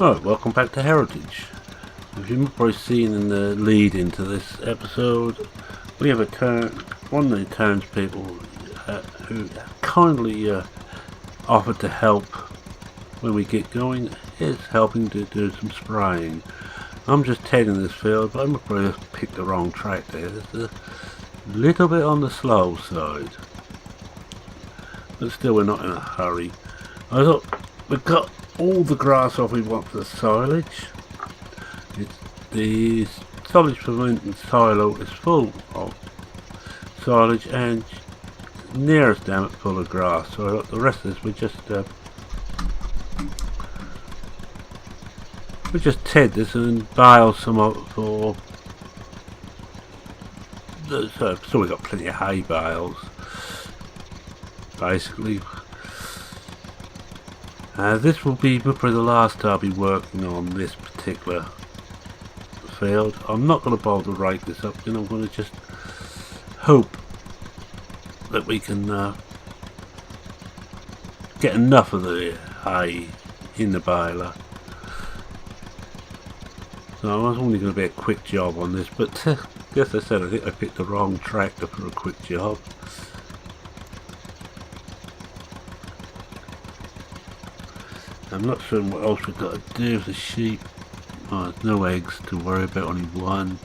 Right, welcome back to Heritage. As you've probably seen in the lead into this episode, we have one of the townspeople who kindly offered to help when we get going, is helping to do some spraying. I'm just tending this field, but I'm probably just picked the wrong track there. It's a little bit on the slow side, but still we're not in a hurry. I thought we've got all the grass off we want for the silage. The silage fermenting silo is full of silage and nearest down it full of grass, so the rest of this we just ted this and bale some of it for so we got plenty of hay bales basically. This will be probably the last I'll be working on this particular field. I'm not going to bother to rake this up, and I'm going to just hope that we can get enough of the hay in the baler. So I was only going to be a quick job on this, but as I said, I think I picked the wrong tractor for a quick job. I'm not sure what else we've got to do with the sheep. Oh, there's no eggs to worry about, only one.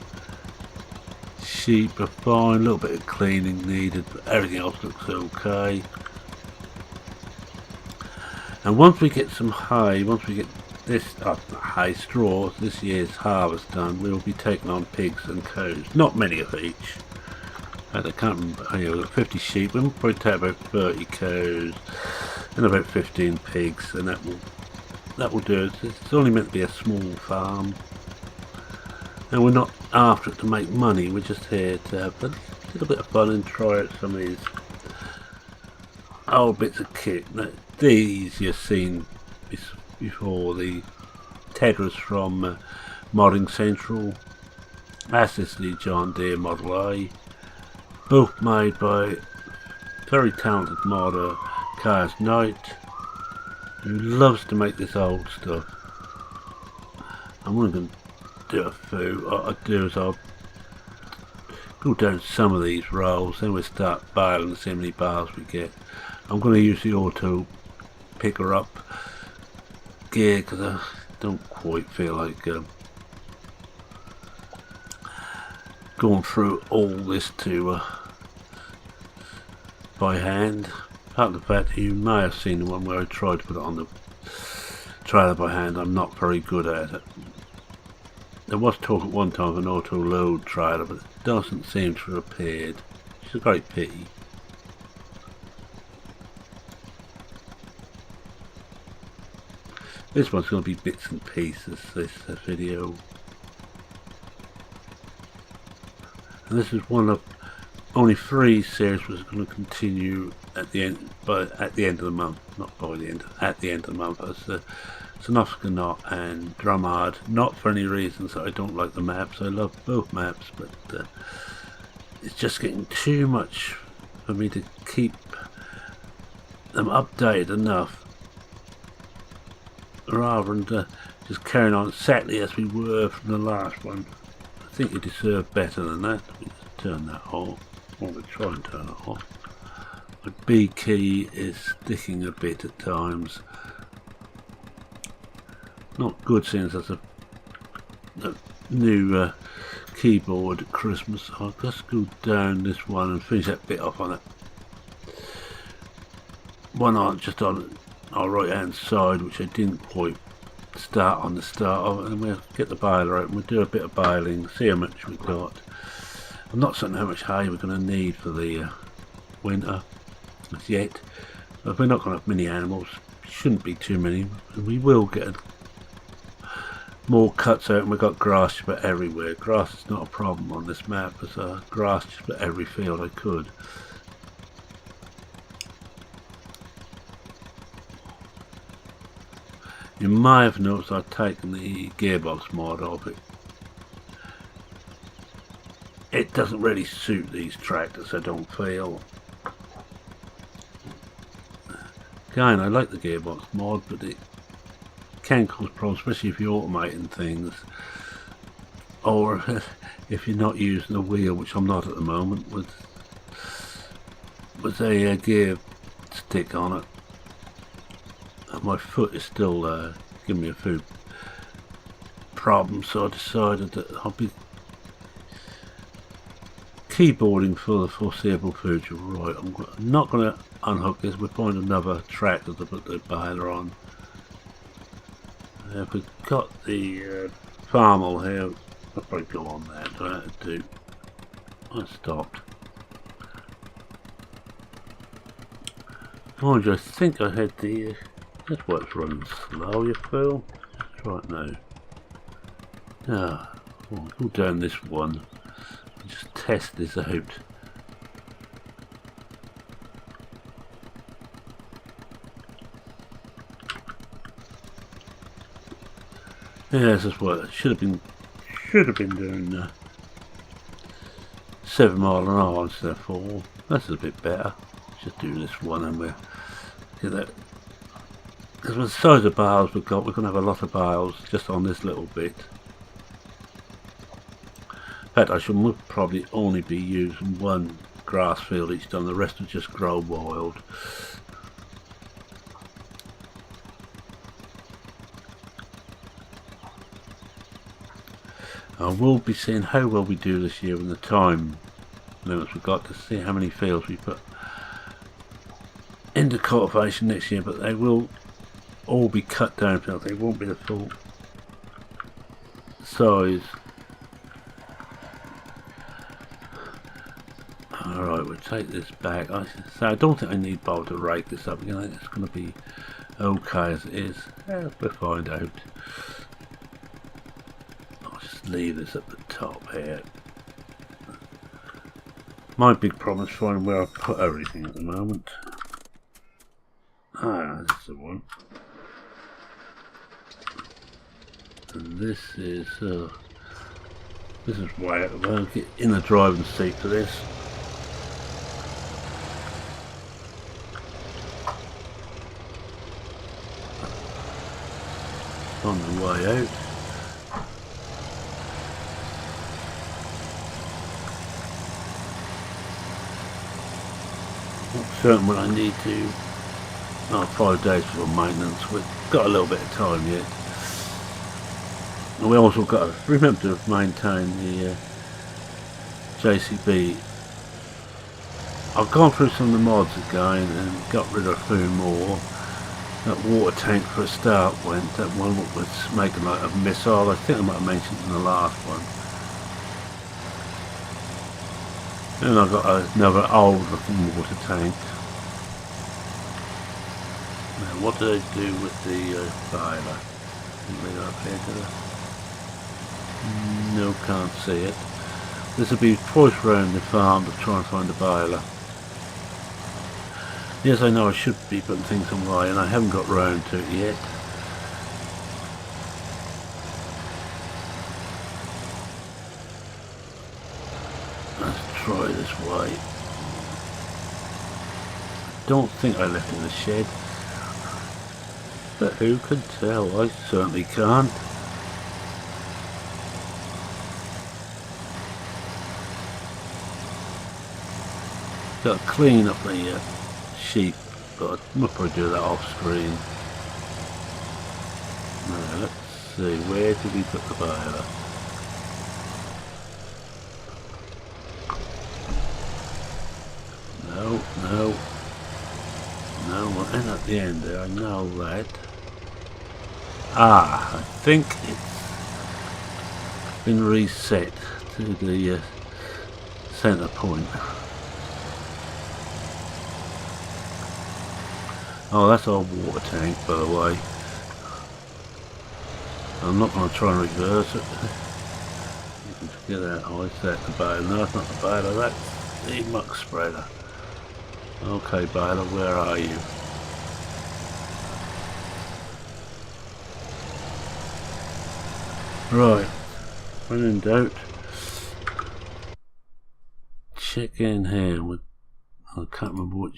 Sheep are fine, a little bit of cleaning needed, but everything else looks okay. And once we get some hay, once we get this hay straw, this year's harvest done, we'll be taking on pigs and cows. Not many of each. I can't remember, we've got 50 sheep, we'll probably take about 30 cows and about 15 pigs, and that will do it. It's only meant to be a small farm, and we're not after it to make money, we're just here to have a little bit of fun and try out some of these old bits of kit. Now, these you've seen before, the Tedras from Modding Central. That's the John Deere Model A, both made by very talented modder Cars Knight, who loves to make this old stuff. I'm going to do a few. What I'll do is I'll go down some of these rolls, then we'll start baling and see how many bales we get. I'm going to use the auto picker up gear because I don't quite feel like going through all this to by hand. Apart from the fact that you may have seen the one where I tried to put it on the trailer by hand, I'm not very good at it. There was talk at one time of an auto load trailer, but it doesn't seem to have appeared, which is a great pity. This one's going to be bits and pieces, this video. And this is one of only 3 series was going to continue at the end of the month, not by the end, at the end of the month. As Knot and Drumard, not for any reasons that I don't like the maps. I love both maps, but it's just getting too much for me to keep them updated enough, rather than just carrying on exactly as we were from the last one. I think you deserve better than that. Let me just turn that off. Or we'll try and turn it off. The B key is sticking a bit at times. Not good since there's a new keyboard at Christmas. I'll just go down this one and finish that bit off on it. One on just on our right hand side, which I didn't quite start on the start of it, and we'll get the baler out and we'll do a bit of baling, see how much we've got. I'm not certain how much hay we're going to need for the winter as yet, but we're not going to have many animals, shouldn't be too many, and we will get more cuts out, and we've got grass just about everywhere. Grass is not a problem on this map, there's grass just about every field I could. You may have noticed I've taken the gearbox mod off it. It doesn't really suit these tractors, I don't feel. Again, I like the gearbox mod, but it can cause problems, especially if you're automating things, or if you're not using a wheel, which I'm not at the moment, with a gear stick on it. And my foot is still giving me a few problems, so I decided that I'll be keyboarding for the foreseeable future. Right, I'm not going to unhook this. We'll find another tractor to put the baler on. If we've got the farmel here, I'll probably go on there. Do I have to do? I stopped. Mind you, I think I had the. That's why it's running slow, you feel? Let's try it now. Ah, I'll go down this one and just test this out. Yeah, this is what it should have been doing 7 miles an hour instead of 4. That's a bit better. Just do this one and we'll get that. Because with the size of bales we've got, we're going to have a lot of bales just on this little bit. In fact, I should probably only be using one grass field each time. The rest will just grow wild. I will be seeing how well we do this year in the time limits we've got to see how many fields we put into cultivation next year, but they will all be cut down fields. They won't be the full size. Alright, we'll take this back. So I don't think I need Bob to rake this up again. I think it's going to be okay as it is. Yeah, we'll find out. I'll just leave this at the top here. My big problem is finding where I put everything at the moment. Ah, this is the one. And this is way out of the way. I'll get in the driving seat for this. On the way out. Not certain when I need to. 5 days for maintenance. We've got a little bit of time yet. And we also got to remember to maintain the JCB. I've gone through some of the mods again and got rid of a few more. That water tank for a start went. That one was making like a missile. I think I might have mentioned in the last one. And I've got another old looking water tank. Now what do they do with the baler? Bring it up here to the... No, can't see it. This will be twice round the farm to try and find the baler. Yes, I know I should be putting things away and I haven't got round to it yet. Let's try this way. Don't think I left it in the shed. But who can tell? I certainly can't. Got to clean up the sheep, but I must probably do that off screen. Now let's see, where did we put the baler? No, we're in at the end there, I know that. I think it's been reset to the centre point. Oh, that's our water tank, by the way. I'm not going to try and reverse it. You can forget that. Oh, is that the baler? No, it's not the baler, that's the muck spreader. Okay, baler, where are you? Right, when in doubt, check in here. I can't remember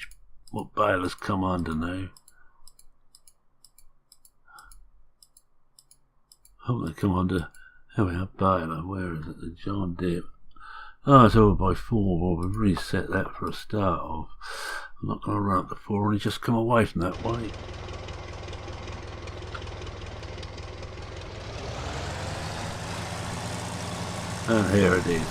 what baler's come under now. Hope they come under. Here we are, baler. Where is it? The John Deere. Oh, it's over by 4. Well, we've reset that for a start of. I'm not going to run up to 4, only just come away from that way. And here it is.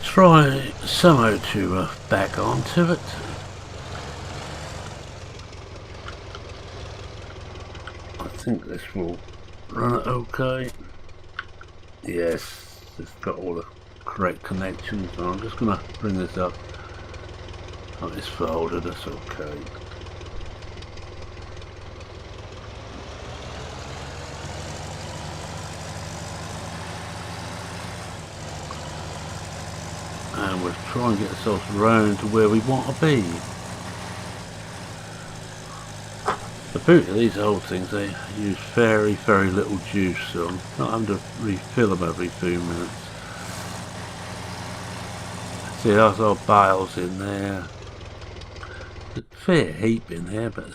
Try somehow to back onto it. I think this will run it okay. Yes, it's got all the correct connections. So I'm just going to bring this up. Oh, it's folded, that's okay. And we'll try and get ourselves around to where we want to be. The beauty of these old things, they use very, very little juice, so I'm not having to refill them every few minutes. See, there's our bales in there. There's a fair heap in there, but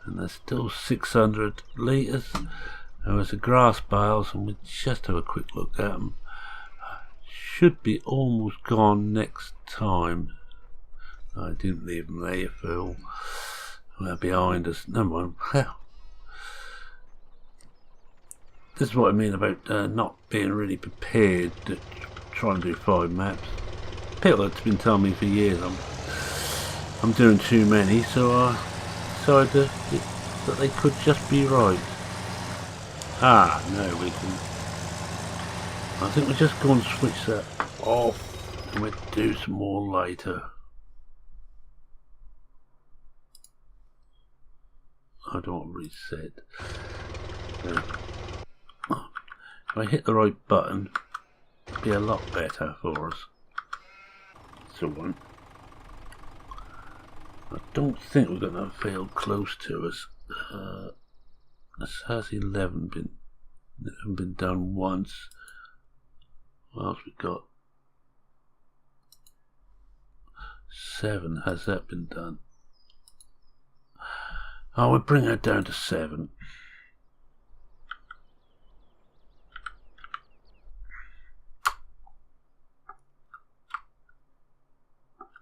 and there's still 600 litres. There was the grass bales, and we'll just have a quick look at them. Should be almost gone next time. I didn't leave them there, Phil. They're behind us. Never mind. This is what I mean about not being really prepared to try and do 5 maps. People have been telling me for years I'm doing too many, so I decided that they could just be right. Ah, no, we can. I think we'll just go and switch that off, and we'll do some more later. I don't want to reset. Okay. If I hit the right button, it'll be a lot better for us. So one. I don't think we're going to fail close to us. This has 11 been done once. What else we got? 7. Has that been done? Oh, we'll bring that down to 7.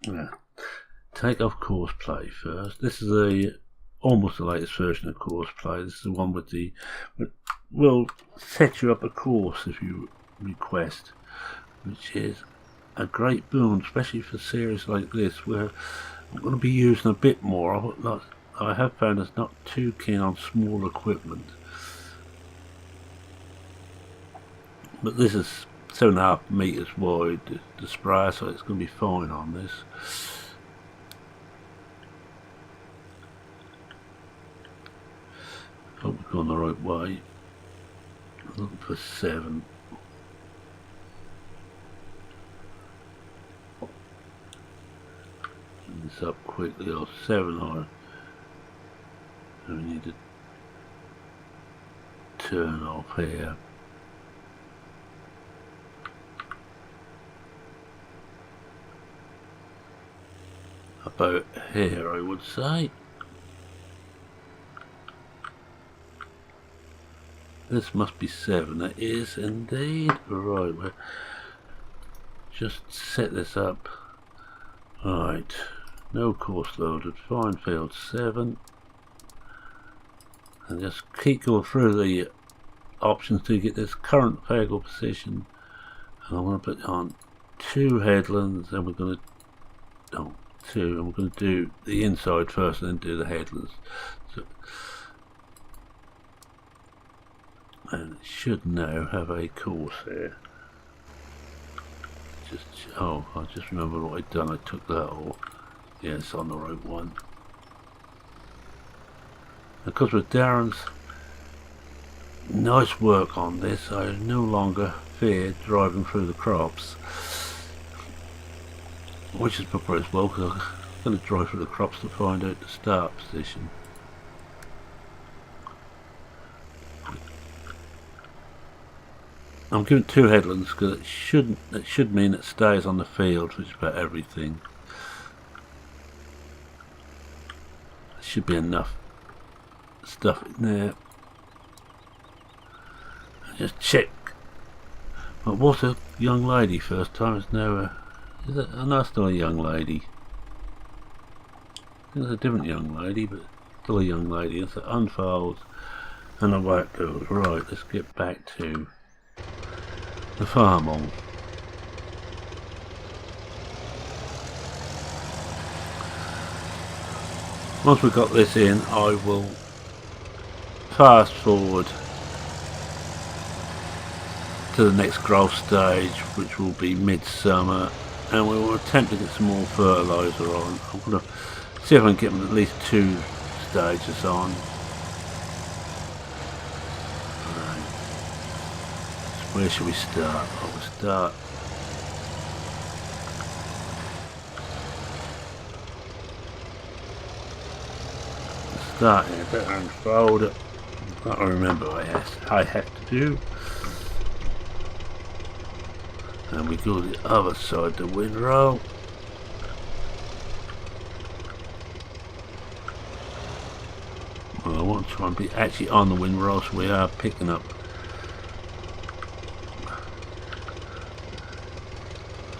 Yeah. Take off course play first. This is almost the latest version of course play. This is the one with the will set you up a course if you request, which is a great boon, especially for series like this where I'm going to be using a bit more. I have found it's not too keen on small equipment, but this is 7.5 meters wide, the sprayer, so it's going to be fine on this. Hope we've gone the right way. Looking for 7. Bring this up quickly, or 7 high. And we need to turn off here. About here, I would say. This must be 7. It is indeed. Right, we'll just set this up. Right, no course loaded. Fine field 7. And just keep going through the options to get this current vehicle position. And I'm going to put on 2 headlands, and we're going to 2, and we're going to do the inside first, and then do the headlands. So, and it should now have a course here. I just remember what I'd done. I took that off. Yes, on the right one. Because with Darren's nice work on this, I no longer fear driving through the crops, which is probably as well, because going to drive through the crops to find out the start position. I'm giving 2 headlands because it should mean it stays on the field, which is about everything. There should be enough stuff in there. Just check. Well, was a young lady first time? It's now a... Is it? Oh, no, it's still a young lady. I think it's a different young lady, but still a young lady. It's it unfolds and away it goes. Right, let's get back to the farm on. Once we've got this in, I will fast forward to the next growth stage, which will be midsummer, and we will attempt to get some more fertiliser on. I'm going to see if I can get them at least 2 stages on. Right. So where should we start? I will start here, better unfold it. I remember what I have to do. And we go to the other side of the windrow. Well, I want to try and be actually on the windrow, so we are picking up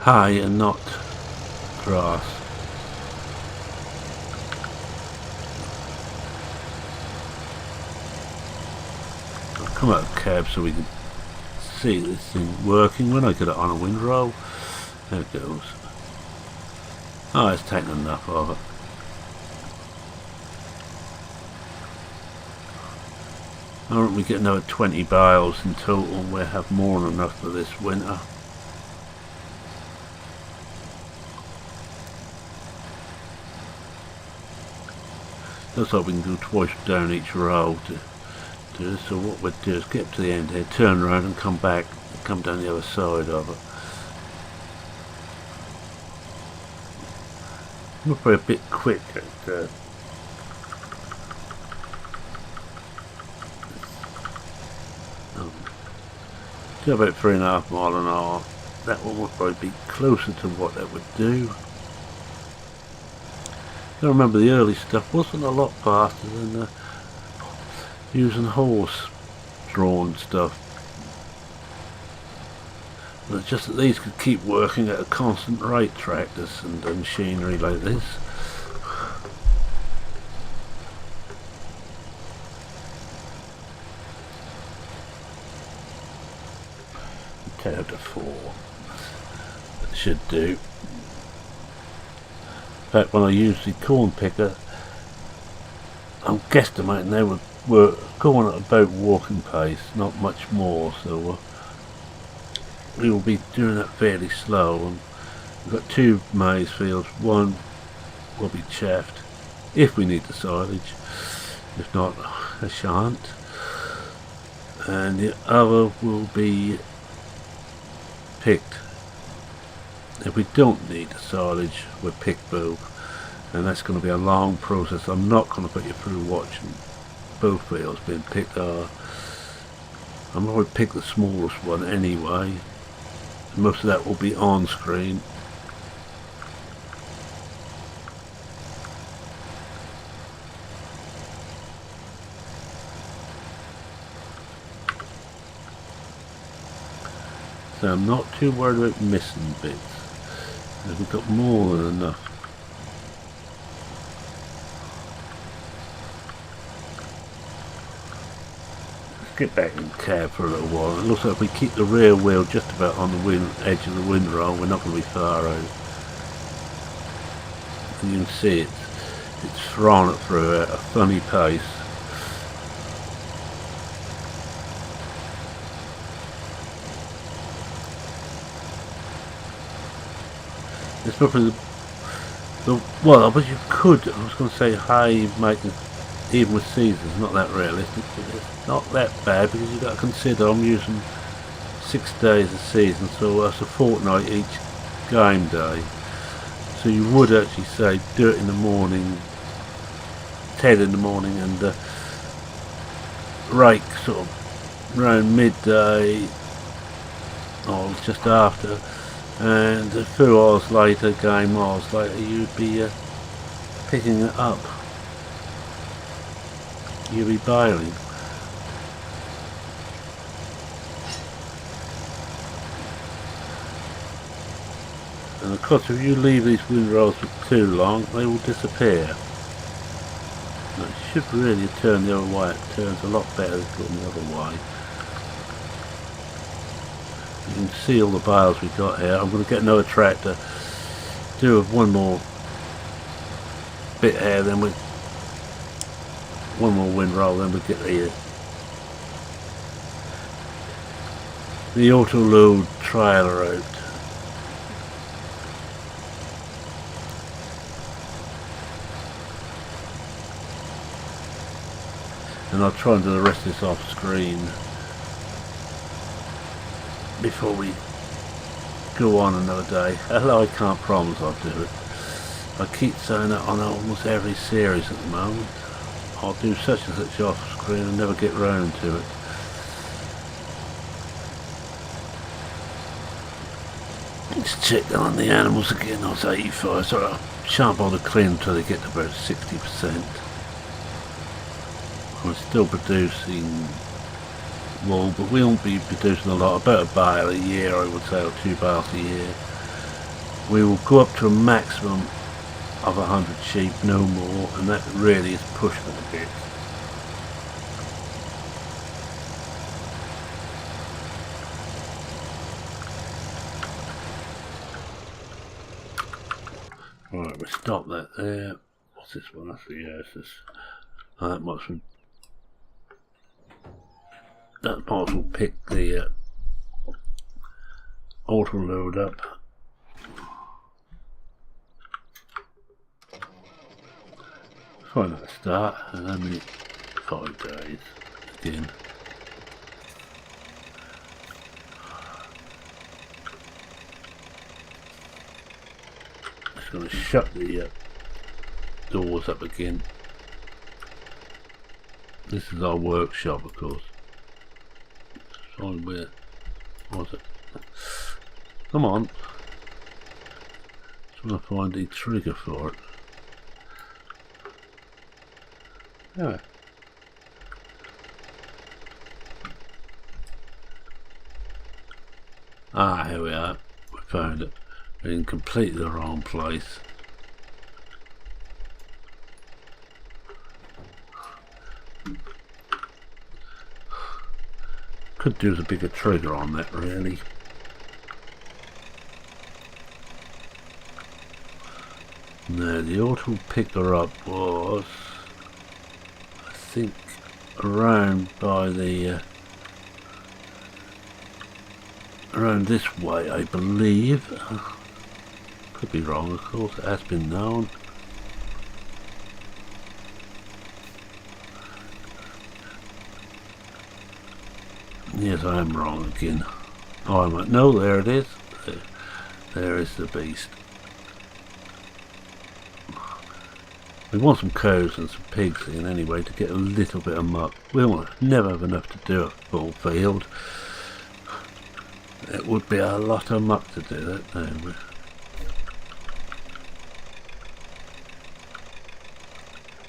hay and not grass. I'll come out of cab so we can see this thing working when I get it on a windrow. There it goes. Oh, it's taken enough of it. I reckon we get another 20 bales in total. We'll have more than enough for this winter. Looks like we can go twice down each row to do this. So what we'll do is get to the end here, turn around and come back, and come down the other side of it. We'll be a bit quick at do about 3.5 miles an hour. That one would probably be closer to what that would do. I remember the early stuff wasn't a lot faster than using horse-drawn stuff. But it's just that these could keep working at a constant rate, tractors and machinery like this. 10 out of 4. That should do. In fact, when I use the corn picker, I'm guesstimating they would work going at about walking pace, not much more, so we will be doing that fairly slow. And we've got 2 maize fields. One will be chaffed if we need the silage, if not I shan't, and the other will be picked. If we don't need the silage, we'll pick both, and that's going to be a long process. I'm not going to put you through watching both fields being picked. I'm going to pick the smallest one anyway. Most of that will be on screen. So I'm not too worried about missing bits. We've got more than enough. Let's get back in cab for a little while. It looks like if we keep the rear wheel just about on the edge of the windrow, we're not going to be far out. And you can see it's thrown it through at a funny pace. It's probably well, but you could, I was going to say hay making even with seasons, not that realistic, but it's not that bad because you've got to consider I'm using 6 days a season, so that's a fortnight each game day. So you would actually say do it in the morning, 10 in the morning, and rake sort of around midday or just after, and a few hours later, game miles later, you'd be picking it up. You'd be baling. And of course, if you leave these windrolls for too long, they will disappear. Now, it should really turn the other way. It turns a lot better than the other way. You can see all the bales we've got here. I'm going to get another tractor, do one more bit here, then we one more windroll, then we get the auto load trailer out. And I'll try and do the rest of this off screen before we go on another day. Although I can't promise I'll do it. I keep saying that on almost every series at the moment. I'll do such and such off screen and never get round to it. Let's check on the animals again. I was 85, so I shan't bother clean until they get to about 60%. We're still producing wool, but we won't be producing a lot, about a bale a year, I would say, or 2 bales a year. We will go up to a maximum of 100 sheep, no more, and that really is pushing it a bit. Right, we stop that there. What's this one? That's the Ursus. That might as well pick the auto load up. Try that start, and only 5 days again. Just going to shut the doors up again. This is our workshop, of course. Sorry, where was it? Come on. Trying to find the trigger for it. Yeah. Ah, here we are. We found it. We're in completely the wrong place. Could do with a bigger trigger on that, really. Now, the auto picker up was, I think, around by the around this way, I believe. Could be wrong, of course. It has been known. Yes, I am wrong again. Oh, I might. No, there it is. There is the beast. We want some cows and some pigs in anyway to get a little bit of muck. We will never have enough to do a full field. It would be a lot of muck to do that now.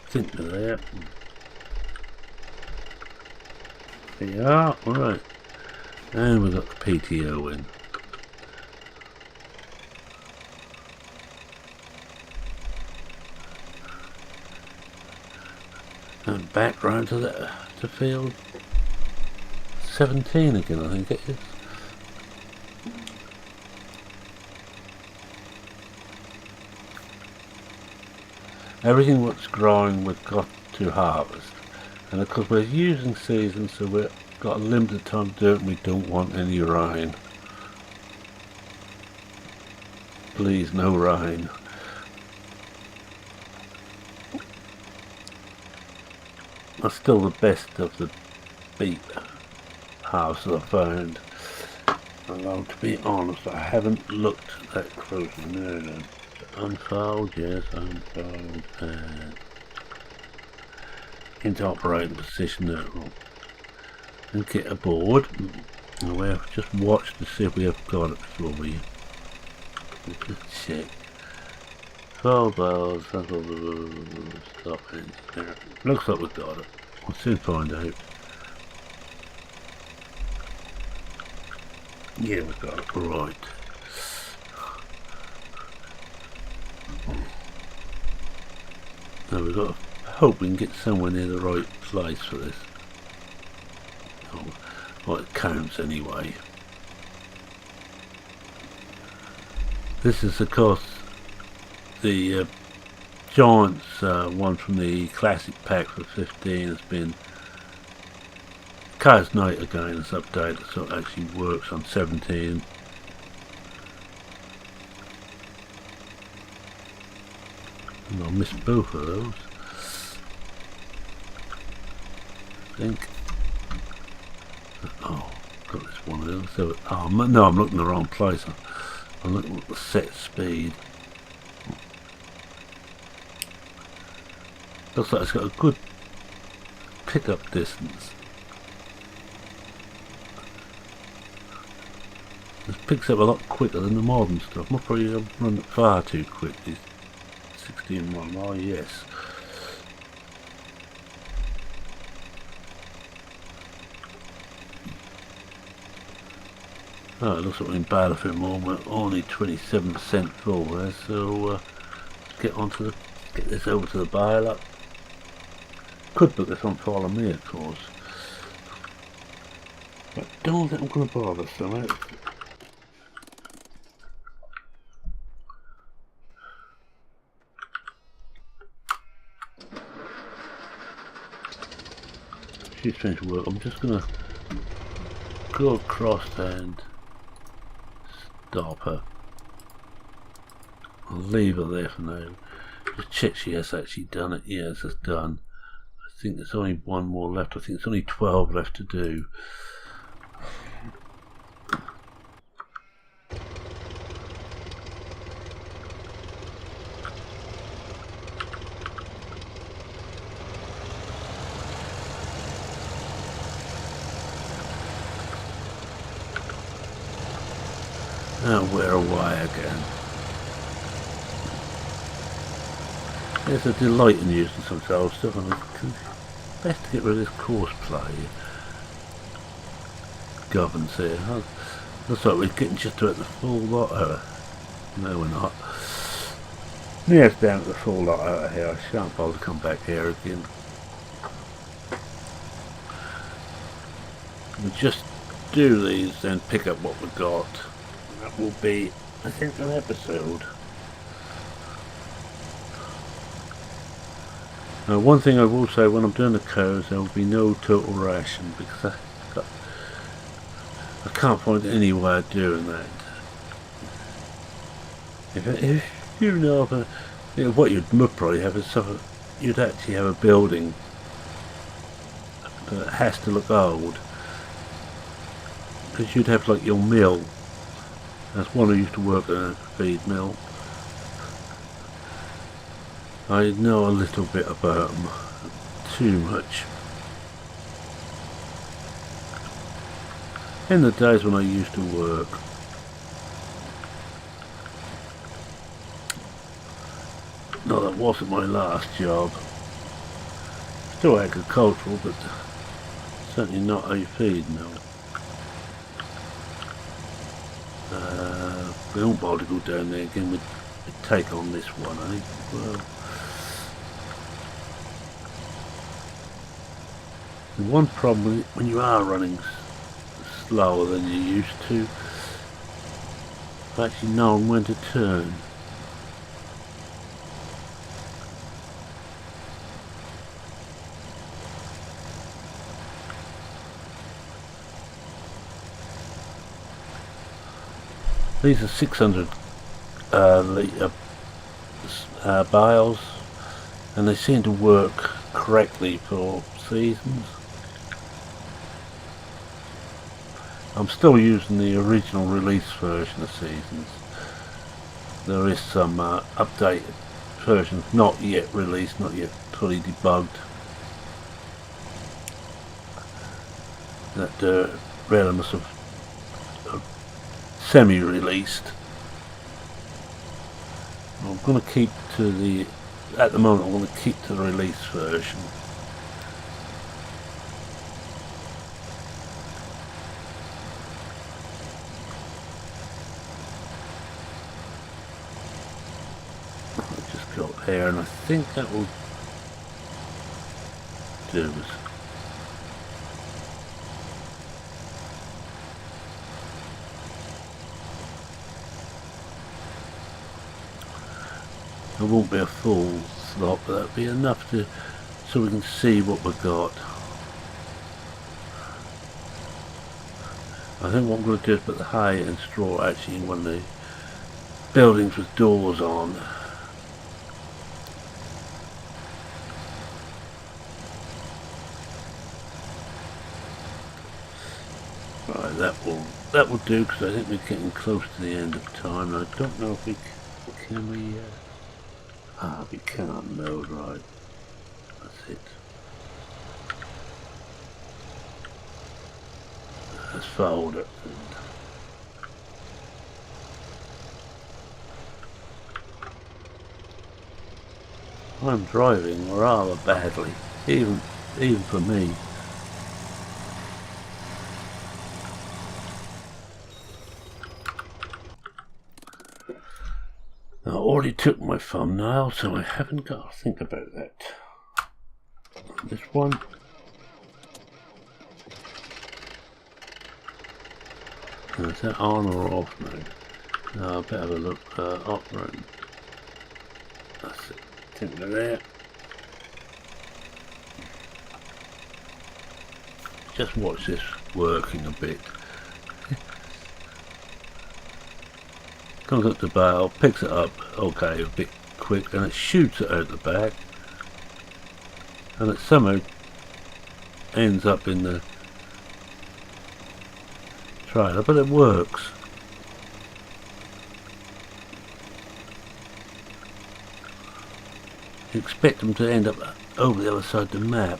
I think they're there. There you are, alright. And we've got the PTO in. And back round to field 17 again, I think it is. Everything that's growing we've got to harvest. And of course we're using season, so we've got a limited time to do it and we don't want any rain. Please, no rain. That's still the best of the beet halves I've found. Although to be honest, I haven't looked that closely. No. Unfold, yes, unfold, and into operating position neutral. And get aboard. And we have just watched to see if we have got it before we just check. Fold bars, stop engine. Looks like we've got it. We'll soon find out. Yeah, we've got it, right. Now we've got to hope we can get somewhere near the right place for this. Oh, well, it counts anyway. This is of course the Giants one from the classic pack for 15 has been Cars Night again. It's updated so it actually works on 17. And I missed both of those. I think. Oh, got this one of those. So, oh no, I'm looking in the wrong place. I'm looking at the set speed. Looks like it's got a good pickup distance. This picks up a lot quicker than the modern stuff. I'm probably running it far too quick. These 16.1. Oh yes. Oh, it looks like we're in Battlefield more. We're only 27% full there, so let's get this over to the baler. Could put this on Follow Me, of course, but don't think I'm going to bother so much. She's finished work. I'm just going to go across and stop her. I'll leave her there for now. Just check she has actually done it. Yes, it's done. I think there's only one more left. I think there's only 12 left to do. Oh, we're away again. It's a delight in using some old stuff, and it's best to get rid of this course play. Governs here. Looks like we're getting just about the full lot out. No, we're not. Yeah, it's down to the full lot out of here. I shan't bother to come back here again. We'll just do these and pick up what we got. That will be, I think, an episode. Now, one thing I will say, when I'm doing the cows, there will be no total ration, because I can't find any way of doing that. If you know of what you'd probably have is you'd actually have a building that has to look old, because you'd have like your mill. That's one who used to work at a feed mill. I know a little bit about them, too much. In the days when I used to work, no, that wasn't my last job. Still agricultural, but certainly not a feed mill. We don't bother to go down there again. We'd take on this one, I think. Well, the one problem when you are running slower than you used to, is actually knowing when to turn. These are 600 litre bales, and they seem to work correctly for seasons. I'm still using the original release version of Seasons. there is some updated versions not yet released, not yet fully debugged, that Realismus have semi-released. I'm going to keep to the, at the moment I'm going to keep to the release version. I just got there, and I think that will do us. It won't be a full slot, but that'll be enough to, so we can see what we've got. I think what I'm going to do is put the hay and straw actually in one of the buildings with doors on. Right, that will do, because I think we're getting close to the end of time. I don't know if we can we. We can't load, right. That's it. Let's fold it. I'm driving rather badly, even for me. I already took my thumbnail, so I haven't got to think about that. This one. Is that on or off mode? No, I better have a look. Off mode. That's it. Take it there. Just watch this working a bit. Comes up the bale, picks it up, okay, a bit quick, and it shoots it out the back, and it somehow ends up in the trailer, but it works. You expect them to end up over the other side of the map.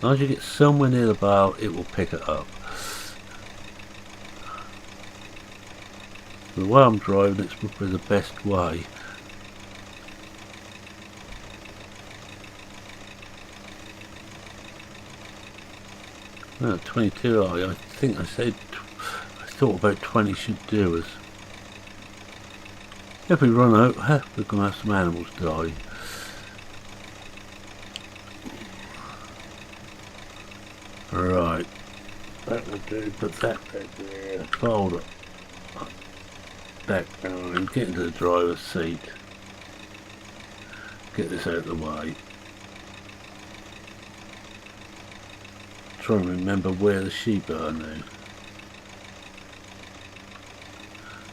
As you get somewhere near the bale, it will pick it up. The way I'm driving, it's probably the best way. Well, 22, I think I said, I thought about 20 should do us. If we run out, we're going to have some animals die. Right, that will do, put that back there, fold it back down and get into the driver's seat. Get this out of the way. Try and remember where the sheep are now.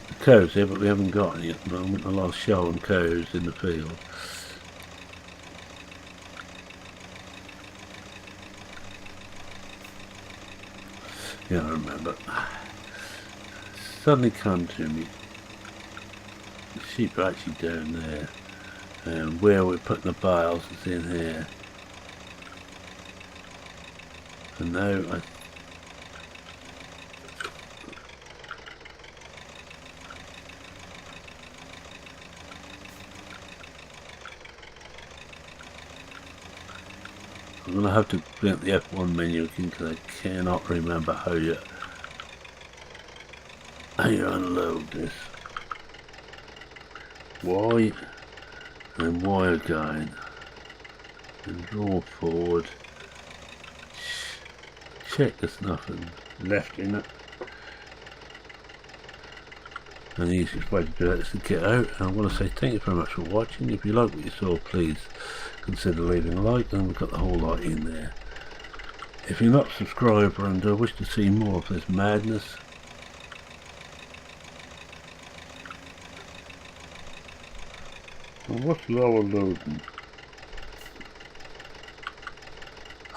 The cows here, but we haven't got any at the moment. I lost show on cows in the field. Yeah, I remember. Suddenly come to me. The sheep are actually down there, and where we're putting the bales is in here. And now I'm going to have to bring up the F1 menu again, because I cannot remember how you unload this. Y and Y again, and draw forward. Check there's nothing left in it. And the easiest way to do that is to get out. And I want to say thank you very much for watching. If you like what you saw, please consider leaving a like, and we've got the whole lot in there. If you're not a subscriber and wish to see more of this madness, well, what's lower loading?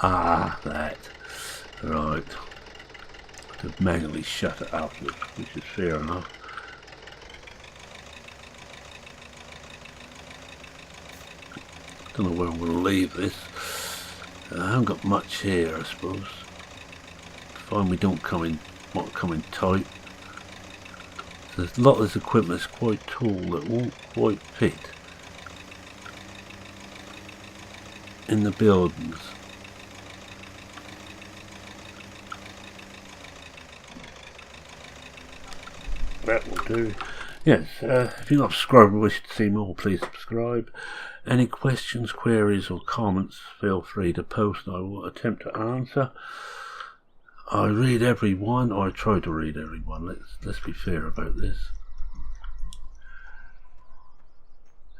Ah, that. Right. To manually shut it afterwards, which is fair enough. Don't know where I'm going to leave this. I haven't got much here, I suppose. Find we don't come in tight. There's a lot of this equipment is quite tall that won't quite fit in the buildings. That will do. Yes, if you're not subscribed and wish to see more, please subscribe. Any questions, queries or comments, feel free to post and I will attempt to answer. I read every one, or I try to read every one. Let's be fair about this.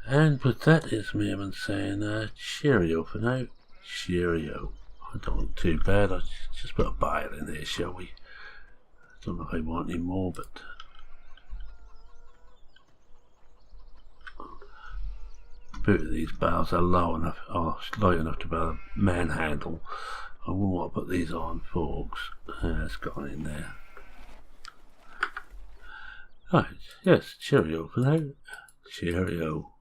And with that, it's me saying cheerio for now. Cheerio. I don't look too bad. I just put a bile in there, shall we? I don't know if I want any more, but both of these bales are low enough, are light enough to be able to manhandle. I wouldn't want to put these on forks. It's gone in there. Right, yes, cheerio for now. Cheerio.